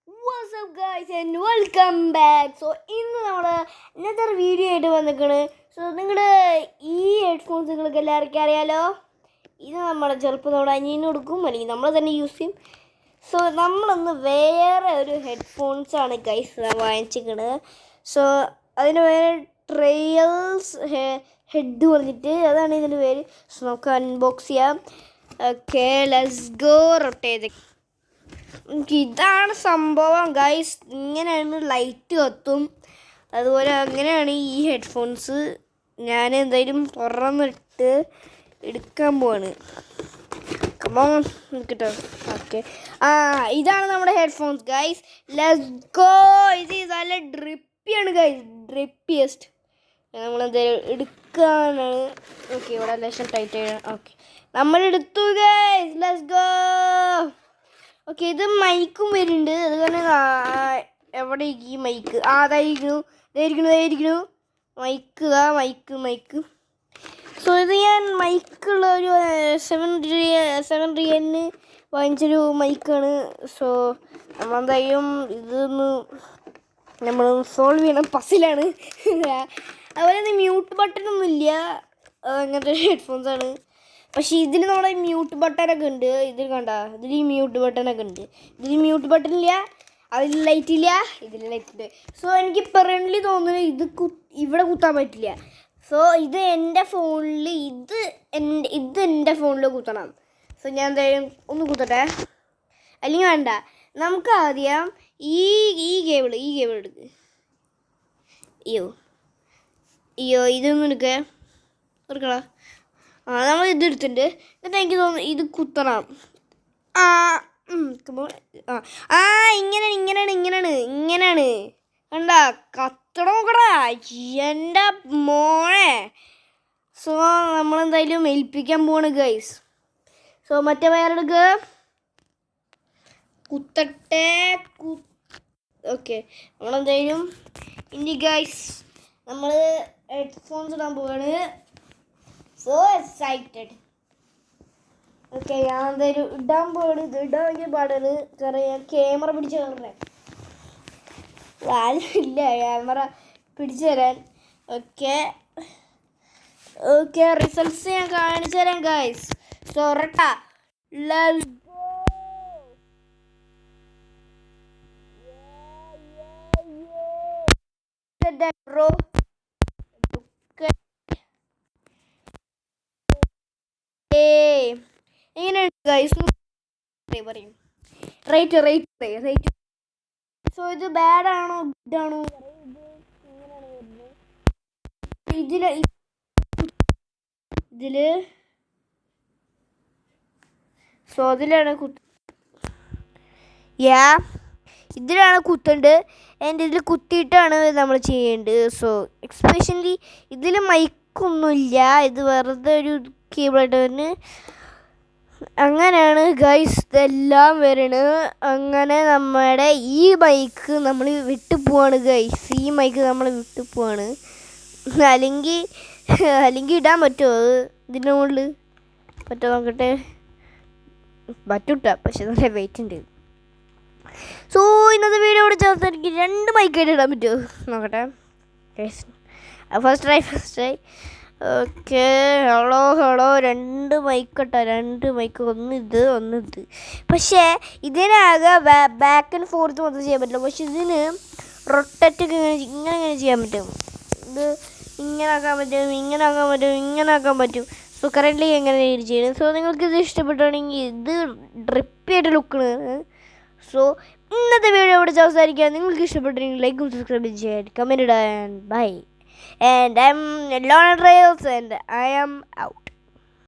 What's up guys and welcome back. So ഇന്ന് നമ്മൾ ഇന്നത്തെ വീഡിയോ ആയിട്ട് വന്നിരിക്കണ്. സോ നിങ്ങളുടെ ഈ ഹെഡ്ഫോൺസ് നിങ്ങൾക്ക് എല്ലാവർക്കും അറിയാലോ. ഇത് നമ്മുടെ ചെറുപ്പം നമ്മുടെ അനിയന് കൊടുക്കും, അല്ലെങ്കിൽ നമ്മൾ തന്നെ യൂസ് ചെയ്യും. സോ നമ്മളൊന്ന് വേറെ ഒരു ഹെഡ്ഫോൺസ് ആണ് ഗൈസ് വാങ്ങിച്ചിരിക്കണത്. സോ അതിന് വേറെ ട്രയൽസ് ഹെഡ് പറഞ്ഞിട്ട് അതാണ് ഇതിൻ്റെ പേര്. സോ നമുക്ക് അൺബോക്സ് ചെയ്യാം. Okay, let's go. റൊട്ടേറ്റ്. ഇതാണ് സംഭവം ഗൈസ്. ഇങ്ങനെയാണ് ലൈറ്റ് കത്തും. അതുപോലെ അങ്ങനെയാണ് ഈ ഹെഡ്ഫോൺസ്. ഞാൻ എന്തായാലും തുറന്നിട്ട് എടുക്കാൻ പോവാണ്. കമോൺ കിട്ടോ. ഓക്കെ, ഇതാണ് നമ്മുടെ ഹെഡ്ഫോൺസ് ഗൈസ്. Let's go. ഇത് നല്ല ഡ്രിപ്പിയാണ് ഗൈസ്, ഡ്രിപ്പിയസ്റ്റ്. നമ്മളെന്തായാലും എടുക്കാനാണ്. ഓക്കെ, ഇവിടെ ലേശം ടൈറ്റ് ചെയ്യണം. ഓക്കെ, നമ്മളെടുത്തു ഗൈസ്. Let's go. ഓക്കെ, ഇത് മൈക്കും വരുന്നുണ്ട്. അതുപോലെ എവിടെ ഈ മൈക്ക്? അതായിരിക്കണു മൈക്ക്. സോ ഇത് ഞാൻ മൈക്കുള്ള ഒരു 7 റിയലിന് വാങ്ങിച്ചൊരു മൈക്കാണ്. സോ നമ്മളെന്തായാലും ഇതൊന്ന് നമ്മൾ സോൾവ് ചെയ്യണം. പസിലാണ്. അതുപോലെ തന്നെ മ്യൂട്ട് ബട്ടണൊന്നും ഇല്ല. അങ്ങനത്തെ ഹെഡ്ഫോൺസാണ്. പക്ഷേ ഇതിൽ നമ്മുടെ മ്യൂട്ട് ബട്ടനൊക്കെ ഉണ്ട്. ഇതിൽ കണ്ട, ഇതിൽ ഈ മ്യൂട്ട് ബട്ടനൊക്കെ ഉണ്ട്. ഇതിൽ മ്യൂട്ട് ബട്ടൺ ഇല്ല, അതിൽ ലൈറ്റ് ഇല്ല, ഇതിൽ ലൈറ്റ് ഉണ്ട്. സോ എനിക്ക് പെറൻ്റ്ലി തോന്നുന്നത് ഇത് ഇവിടെ കുത്താൻ പറ്റില്ല. സോ ഇത് എൻ്റെ ഫോണിൽ ഇത് എൻ്റെ ഫോണിൽ കുത്തണം. സോ ഞാൻ എന്തായാലും ഒന്ന് കുത്തട്ടെ. അല്ലെങ്കിൽ വേണ്ട, നമുക്ക് ആദ്യം ഈ കേബിൾ എടുക്ക്. അയ്യോ ഇതൊന്നും എടുക്കടാ. നമ്മൾ ഇത് എടുത്തിട്ടുണ്ട്. എന്നിട്ട് എനിക്ക് തോന്നുന്നു ഇത് കുത്തണം. ഇങ്ങനെയാണ് കണ്ട, കത്തണം നോക്കടാ എൻ്റെ മോനെ. സോ നമ്മളെന്തായാലും ഏൽപ്പിക്കാൻ പോവാണ് ഗൈസ്. സോ മറ്റേ വയറെടുക്കുക, കുത്തട്ടെ. ഓക്കെ, നമ്മളെന്തായാലും ഇനി ഗൈസ് നമ്മൾ ഹെഡ്ഫോൺസ് ഇടാൻ പോവാണ്. So excited. ഓക്കെ, ഞാൻ എന്തായാലും ഇടാൻ പോവാണ്. ഇത് ഇടാൻ ഭയങ്കര പാടാണ്. കാരണം ഞാൻ ക്യാമറ പിടിച്ച് കയറേ ഇല്ല, ക്യാമറ പിടിച്ചു തരാൻ. ഓക്കെ, റിസൾട്ട്സ് ഞാൻ കാണിച്ചു തരാം ഗൈസ്. സോ റട്ടാ, ലെറ്റ്സ് ബ്രോ. എങ്ങനെയുണ്ട് ഗൈസ്? പറയും റേറ്റ്. സോ ഇത് ബാഡ് ആണോ ഗുഡ് ആണോ? ഇതില് സോ ഇതിലാണ് ഇതിലാണ് കുത്തേണ്ടത്. ആൻഡ് ഇതിൽ കുത്തിയിട്ടാണ് നമ്മൾ ചെയ്യേണ്ടത്. സോ എക്സ്പെഷ്യലി ഇതിൽ മൈക്കൊന്നുമില്ല, ഇത് വെറുതെ ഒരു കേബിളായിട്ട് വരുന്നത്. അങ്ങനെയാണ് ഗൈസ് ഇതെല്ലാം വരുന്നത്. അങ്ങനെ നമ്മുടെ ഈ മൈക്ക് നമ്മൾ വിട്ടു പോവാണ് ഗൈസ്. ഈ മൈക്ക് നമ്മൾ വിട്ടു പോവാണ്. അല്ലെങ്കിൽ ഇടാൻ പറ്റുമോ ഇതിൻ്റെ മുകളിൽ? പറ്റുമോ നോക്കട്ടെ. പറ്റൂട്ട, പക്ഷെ നല്ല വെയിറ്റ് ഉണ്ട്. സോ ഇന്നത്തെ വീഡിയോ ഇവിടെ ചേർത്ത് എനിക്ക് 2 മൈക്കായിട്ട് ഇടാൻ പറ്റുമോ നോക്കട്ടെ. First try. Okay, hello 2 mic കേട്ടോ, 2 മൈക്ക്. ഒന്ന് ഇത്. പക്ഷേ ഇതിനാകെ ബാക്ക് ആൻഡ് ഫോർത്ത് മാത്രം ചെയ്യാൻ പറ്റില്ല. പക്ഷെ ഇതിന് റൊട്ടേറ്റ് ഇങ്ങനെ ചെയ്യാൻ പറ്റും. ഇത് ഇങ്ങനെ ആക്കാൻ പറ്റും. സോ കറൻ്റ്ലി എങ്ങനെ ചെയ്യുന്നത്. സോ നിങ്ങൾക്ക് ഇത് ഇഷ്ടപ്പെട്ടാണെങ്കിൽ ഇത് ഡ്രിപ്പിയായിട്ട് ലുക്കാണ്. സോ ഇന്നത്തെ വീഡിയോ ഇവിടെ സംസാരിക്കാൻ നിങ്ങൾക്ക് ഇഷ്ടപ്പെട്ടെങ്കിൽ ലൈക്കും സബ്സ്ക്രൈബും ചെയ്യാൻ, കമൻറ്റ് ഇടാൻ. By. And I'm Lorna Trails and I am out.